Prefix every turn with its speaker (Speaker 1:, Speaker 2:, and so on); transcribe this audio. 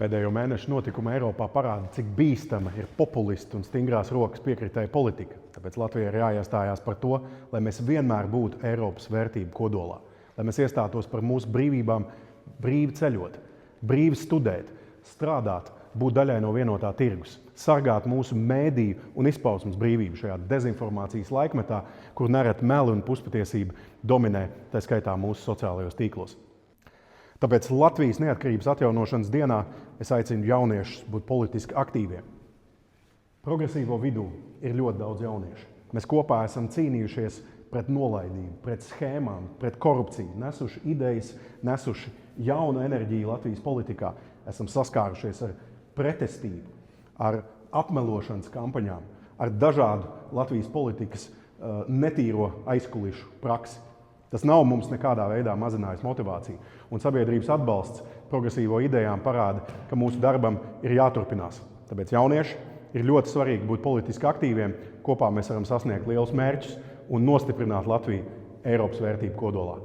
Speaker 1: Pēdējo mēnešu notikumi Eiropā parāda, cik bīstama ir populistu un stingrās rokas piekritēja politika. Tāpēc Latvijai ir jāiestājās par to, lai mēs vienmēr būtu Eiropas vērtību kodolā. Lai mēs iestātos par mūsu brīvībām, brīvi ceļot, brīvi studēt, strādāt, būt daļai no vienotā tirgus, sargāt mūsu mēdīju un izpausmes brīvību šajā dezinformācijas laikmetā, kur nereti meli un puspatiesība dominē, tā skaitā mūsu sociālajos tīklos. Tāpēc Latvijas neatkarības atjaunošanas dienā es aicinu jauniešus būt politiski aktīviem. Progresīvo vidū ir ļoti daudz jauniešu. Mēs kopā esam cīnījušies pret nolaidību, pret schēmām, pret korupciju, nesuši idejas, nesuši jaunu enerģiju Latvijas politikā. Esam saskārušies ar pretestību, ar apmelošanas kampaņām, ar dažādu Latvijas politikas netīro aizkulišu praksi. Tas nav mums nekādā veidā mazinājis motivāciju, un sabiedrības atbalsts progresīvo idejām parāda, ka mūsu darbam ir jāturpinās. Tāpēc jaunieši ir ļoti svarīgi būt politiski aktīviem, kopā mēs varam sasniegt lielus mērķus un nostiprināt Latviju Eiropas vērtību kodolā.